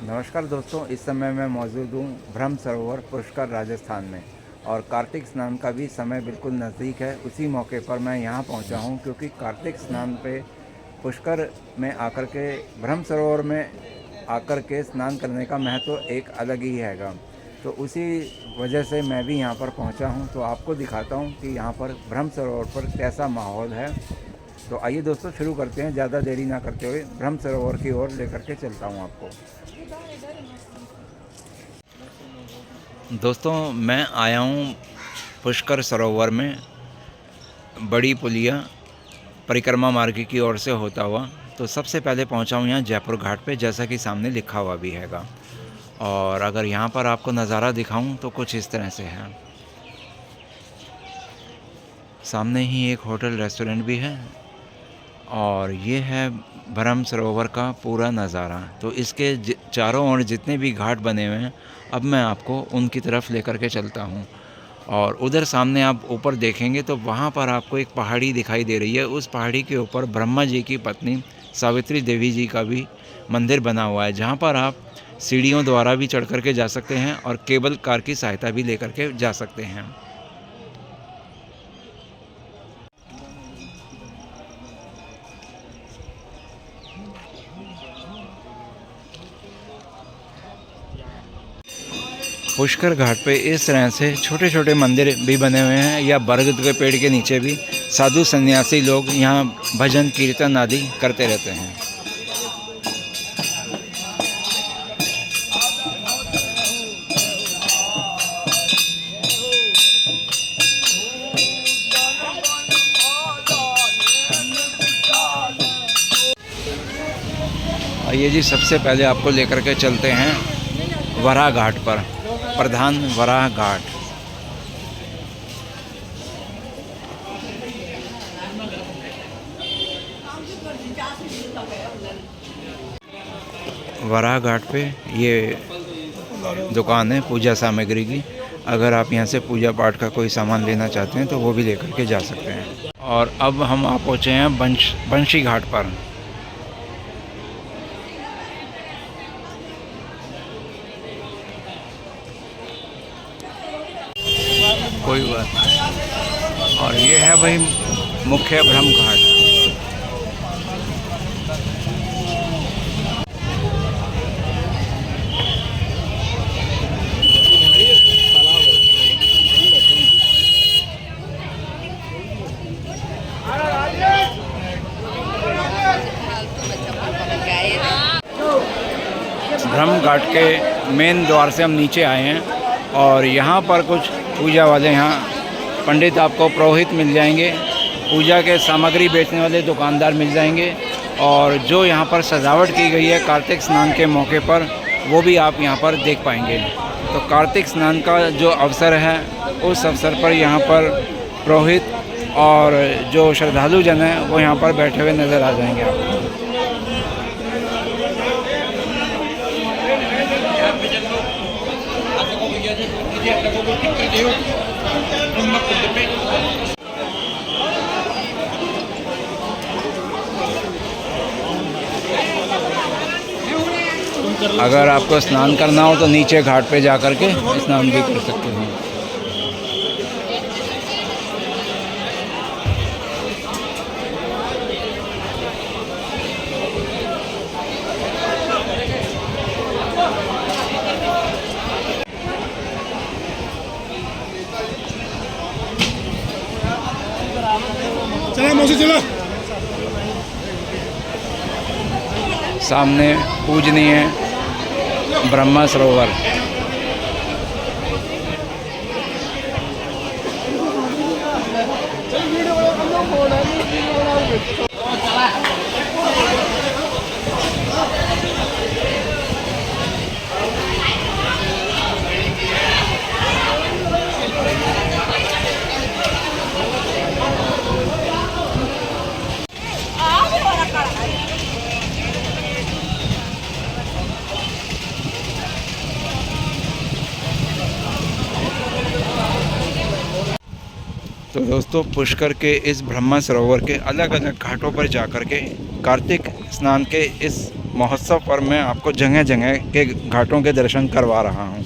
नमस्कार दोस्तों, इस समय मैं मौजूद हूँ ब्रह्म सरोवर पुष्कर राजस्थान में। और कार्तिक स्नान का भी समय बिल्कुल नज़दीक है। उसी मौके पर मैं यहाँ पहुँचा हूँ क्योंकि कार्तिक स्नान पे पुष्कर में आकर के ब्रह्म सरोवर में आकर के स्नान करने का महत्व एक अलग ही हैगा। तो उसी वजह से मैं भी यहाँ पर पहुँचा हूँ, तो आपको दिखाता हूँ कि यहाँ पर ब्रह्म सरोवर पर कैसा माहौल है। तो आइए दोस्तों, शुरू करते हैं। ज़्यादा देरी ना करते हुए ब्रह्म सरोवर की ओर लेकर के चलता हूँ आपको। दोस्तों, मैं आया हूँ पुष्कर सरोवर में, बड़ी पुलिया परिक्रमा मार्ग की ओर से होता हुआ। तो सबसे पहले पहुँचा हूँ यहाँ जयपुर घाट पे, जैसा कि सामने लिखा हुआ भी हैगा। और अगर यहाँ पर आपको नज़ारा दिखाऊं तो कुछ इस तरह से है। सामने ही एक होटल रेस्टोरेंट भी है और ये है ब्रह्म सरोवर का पूरा नज़ारा। तो इसके चारों ओर जितने भी घाट बने हुए हैं, अब मैं आपको उनकी तरफ लेकर के चलता हूँ। और उधर सामने आप ऊपर देखेंगे तो वहाँ पर आपको एक पहाड़ी दिखाई दे रही है। उस पहाड़ी के ऊपर ब्रह्मा जी की पत्नी सावित्री देवी जी का भी मंदिर बना हुआ है, जहाँ पर आप सीढ़ियों द्वारा भी चढ़ कर के जा सकते हैं और केबल कार की सहायता भी लेकर के जा सकते हैं। पुष्कर घाट पे इस तरह से छोटे छोटे मंदिर भी बने हुए हैं, या बरगद के पेड़ के नीचे भी साधु सन्यासी लोग यहाँ भजन कीर्तन आदि करते रहते हैं। आइए जी, सबसे पहले आपको लेकर के चलते हैं वराह घाट पर, प्रधान वराह घाट। वराह घाट पे ये दुकान है पूजा सामग्री की। अगर आप यहाँ से पूजा पाठ का कोई सामान लेना चाहते हैं तो वो भी लेकर के जा सकते हैं। और अब हम आप पहुँचे हैं बंशी घाट पर। कोई बात नहीं। और ये है भाई मुख्य ब्रह्म घाट। ब्रह्म घाट के मेन द्वार से हम नीचे आए हैं और यहाँ पर कुछ पूजा वाले, यहाँ पंडित आपको पुरोहित मिल जाएंगे, पूजा के सामग्री बेचने वाले दुकानदार मिल जाएंगे। और जो यहाँ पर सजावट की गई है कार्तिक स्नान के मौके पर, वो भी आप यहाँ पर देख पाएंगे। तो कार्तिक स्नान का जो अवसर है, उस अवसर पर यहाँ पर पुरोहित और जो श्रद्धालु जन हैं वो यहाँ पर बैठे हुए नज़र आ जाएंगे आपको। अगर आपको स्नान करना हो तो नीचे घाट पे जा कर के स्नान भी कर सकते हैं। चला मौसी चला। सामने पूजनीय ब्रह्मा सरोवर। तो दोस्तों, पुष्कर के इस ब्रह्मा सरोवर के अलग अलग घाटों पर जाकर के कार्तिक स्नान के इस महोत्सव पर मैं आपको जगह जगह के घाटों के दर्शन करवा रहा हूँ।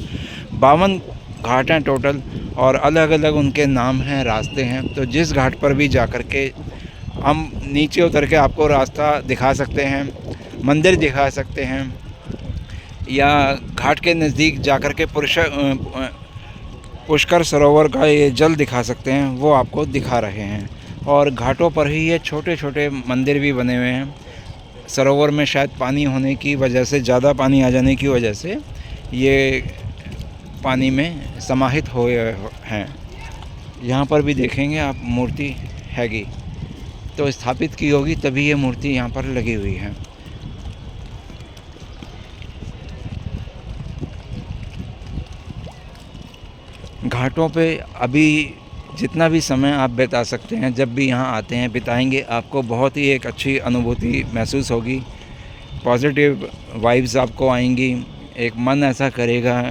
52 घाट हैं टोटल और अलग अलग उनके नाम हैं, रास्ते हैं। तो जिस घाट पर भी जा कर के हम नीचे उतर के आपको रास्ता दिखा सकते हैं, मंदिर दिखा सकते हैं, या घाट के नज़दीक जा कर के पुष्कर सरोवर का ये जल दिखा सकते हैं, वो आपको दिखा रहे हैं। और घाटों पर ही ये छोटे छोटे मंदिर भी बने हुए हैं। सरोवर में शायद पानी होने की वजह से, ज़्यादा पानी आ जाने की वजह से ये पानी में समाहित हुए हैं। यहाँ पर भी देखेंगे आप, मूर्ति हैगी तो स्थापित की होगी, तभी ये मूर्ति यहाँ पर लगी हुई है। घाटों पे अभी जितना भी समय आप बिता सकते हैं, जब भी यहाँ आते हैं बिताएंगे, आपको बहुत ही एक अच्छी अनुभूति महसूस होगी। पॉजिटिव वाइब्स आपको आएंगी। एक मन ऐसा करेगा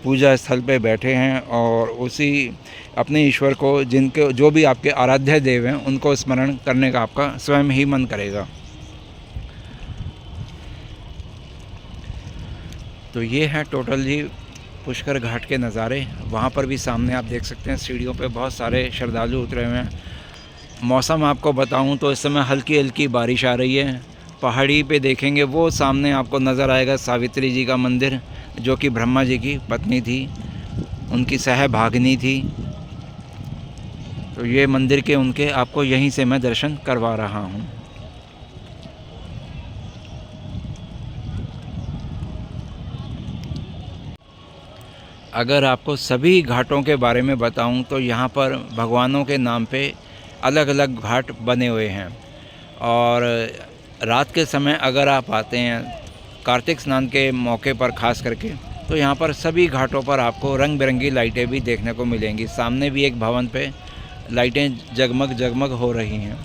पूजा स्थल पे बैठे हैं और उसी अपने ईश्वर को, जिनके जो भी आपके आराध्य देव हैं, उनको स्मरण करने का आपका स्वयं ही मन करेगा। तो ये है टोटल जी पुष्कर घाट के नज़ारे। वहाँ पर भी सामने आप देख सकते हैं, सीढ़ियों पे बहुत सारे श्रद्धालु उतरे हुए हैं। मौसम आपको बताऊं तो इस समय हल्की हल्की बारिश आ रही है। पहाड़ी पे देखेंगे वो सामने आपको नज़र आएगा सावित्री जी का मंदिर, जो कि ब्रह्मा जी की पत्नी थी, उनकी सहभागिनी थी। तो ये मंदिर के उनके आपको यहीं से मैं दर्शन करवा रहा हूँ। अगर आपको सभी घाटों के बारे में बताऊं तो यहाँ पर भगवानों के नाम पे अलग अलग घाट बने हुए हैं। और रात के समय अगर आप आते हैं, कार्तिक स्नान के मौके पर ख़ास करके, तो यहाँ पर सभी घाटों पर आपको रंग बिरंगी लाइटें भी देखने को मिलेंगी। सामने भी एक भवन पे लाइटें जगमग जगमग हो रही हैं।